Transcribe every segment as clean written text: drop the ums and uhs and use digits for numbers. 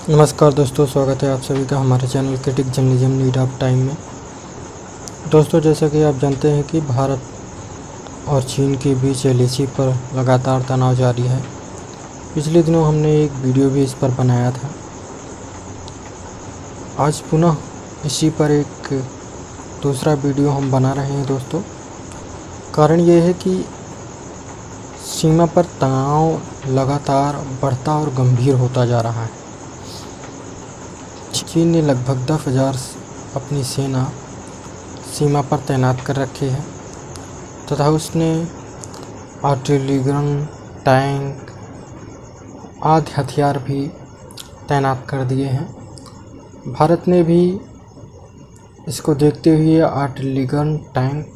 नमस्कार दोस्तों, स्वागत है आप सभी का हमारे channel critic journalism need of time में। दोस्तों, जैसा कि आप जानते हैं कि भारत और चीन के बीच एलएसी पर लगातार तनाव जारी है। पिछले दिनों हमने एक वीडियो भी इस पर बनाया था। आज पुनः इसी पर एक दूसरा वीडियो हम बना रहे हैं दोस्तों। कारण ये है कि सीमा पर तनाव लगातार बढ़ता और गंभीर होता जा रहा है। चीन ने लगभग 10,000 अपनी सेना सीमा पर तैनात कर रखी है तथा उसने आर्टिलरी गन, टैंक आदि हथियार भी तैनात कर दिए हैं। भारत ने भी इसको देखते हुए आर्टिलरी गन, टैंक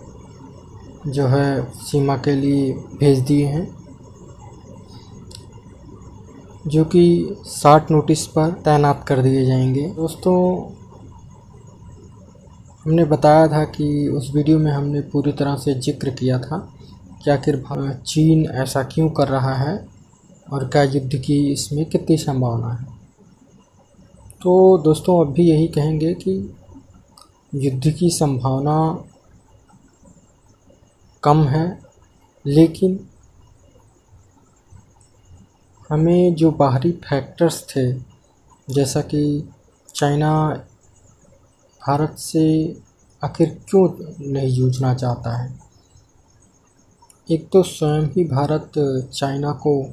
जो है सीमा के लिए भेज दिए हैं, जो कि 60 नोटिस पर तैनात कर दिए जाएंगे। दोस्तों, हमने बताया था कि उस वीडियो में हमने पूरी तरह से जिक्र किया था कि आखिर चीन ऐसा क्यों कर रहा है और क्या युद्ध की इसमें कितनी संभावना है। तो दोस्तों, अब भी यही कहेंगे कि युद्ध की संभावना कम है, लेकिन हमें जो बाहरी फैक्टर्स थे, जैसा कि चाइना भारत से आखिर क्यों नहीं जूझना चाहता है। एक तो स्वयं ही भारत चाइना को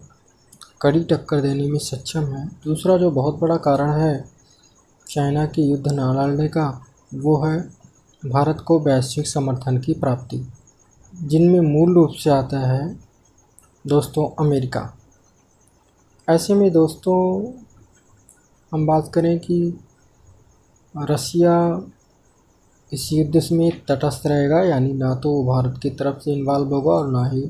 कड़ी टक्कर देने में सक्षम है। दूसरा जो बहुत बड़ा कारण है चाइना की युद्ध न लड़ने का, वो है भारत को वैश्विक समर्थन की प्राप्ति, जिनमें मूल रूप से आता है दोस्तों अमेरिका। ऐसे में दोस्तों, हम बात करें कि रसिया इस युद्ध में तटस्थ रहेगा, यानी ना तो भारत की तरफ से इन्वॉल्व होगा और ना ही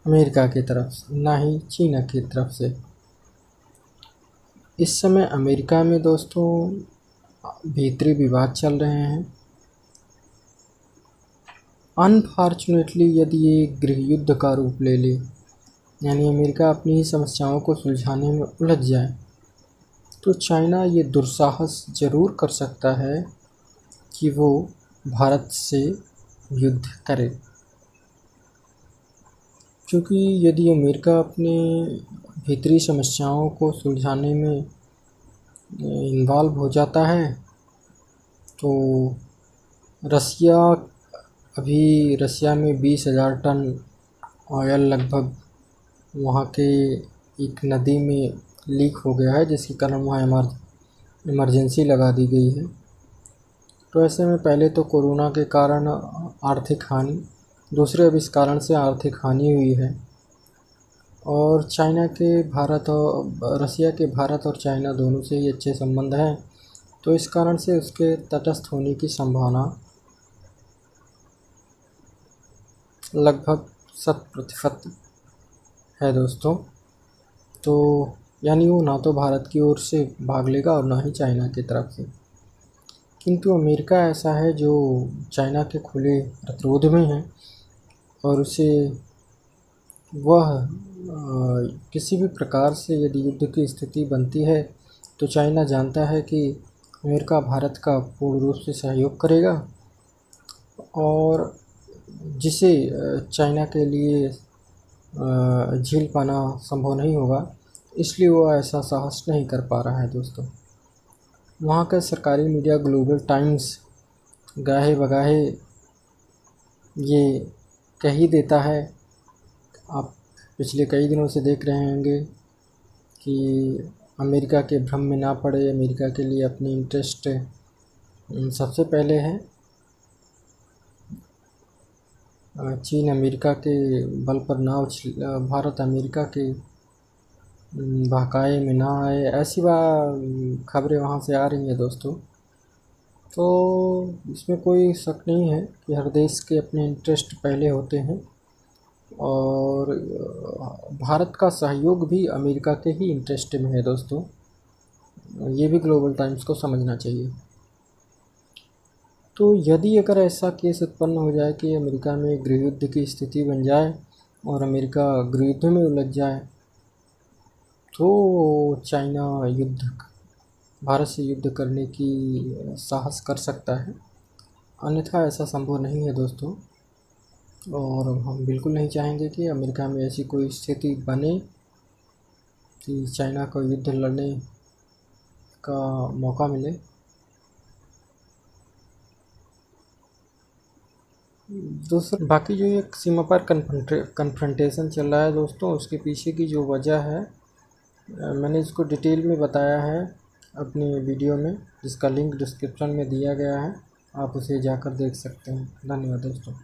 अमेरिका की तरफ से, ना ही चीन की तरफ से। इस समय अमेरिका में दोस्तों भीतरी विवाद चल रहे हैं। अनफॉर्चुनेटली यदि ये गृह युद्ध का रूप ले ले, यानी अमेरिका अपनी ही समस्याओं को सुलझाने में उलझ जाए, तो चाइना ये दुस्साहस जरूर कर सकता है कि वो भारत से युद्ध करे। क्योंकि यदि अमेरिका अपने भीतरी समस्याओं को सुलझाने में इन्वॉल्व हो जाता है, तो रसिया में 20,000 टन ऑयल लगभग वहाँ के एक नदी में लीक हो गया है, जिसके कारण वहाँ इमरजेंसी लगा दी गई है। तो ऐसे में पहले तो कोरोना के कारण आर्थिक हानि, दूसरे अब इस कारण से आर्थिक हानि हुई है। और रसिया के भारत और चाइना दोनों से ही अच्छे संबंध हैं, तो इस कारण से उसके तटस्थ होने की संभावना लगभग 100% है दोस्तों। तो यानी वो ना तो भारत की ओर से भाग लेगा और ना ही चाइना की तरफ से। किंतु अमेरिका ऐसा है जो चाइना के खुले प्रतिरोध में है, और उसे किसी भी प्रकार से यदि युद्ध की स्थिति बनती है, तो चाइना जानता है कि अमेरिका भारत का पूर्ण रूप से सहयोग करेगा, और जिसे चाइना के लिए झेल पाना संभव नहीं होगा, इसलिए वो ऐसा साहस नहीं कर पा रहा है दोस्तों। वहाँ का सरकारी मीडिया ग्लोबल टाइम्स गाहे बगाहे ये कह ही देता है, आप पिछले कई दिनों से देख रहे होंगे कि अमेरिका के भ्रम में ना पड़े, अमेरिका के लिए अपनी इंटरेस्ट सबसे पहले है। चीन अमेरिका के बल पर ना भारत अमेरिका के बहकाए में ना आए, ऐसी खबरें वहाँ से आ रही हैं दोस्तों। तो इसमें कोई शक नहीं है कि हर देश के अपने इंटरेस्ट पहले होते हैं, और भारत का सहयोग भी अमेरिका के ही इंटरेस्ट में है दोस्तों। ये भी ग्लोबल टाइम्स को समझना चाहिए। तो यदि अगर ऐसा केस उत्पन्न हो जाए कि अमेरिका में गृह युद्ध की स्थिति बन जाए और अमेरिका गृह युद्ध में उलझ जाए, तो चाइना युद्ध भारत से युद्ध करने की साहस कर सकता है, अन्यथा ऐसा संभव नहीं है दोस्तों। और हम बिल्कुल नहीं चाहेंगे कि अमेरिका में ऐसी कोई स्थिति बने कि चाइना को युद्ध लड़ने का मौका मिले। दूसरा, बाकी जो एक सीमा पर कन्फ्रंटेशन चल रहा है दोस्तों, उसके पीछे की जो वजह है मैंने इसको डिटेल में बताया है अपनी वीडियो में, जिसका लिंक डिस्क्रिप्शन में दिया गया है, आप उसे जाकर देख सकते हैं। धन्यवाद दोस्तों।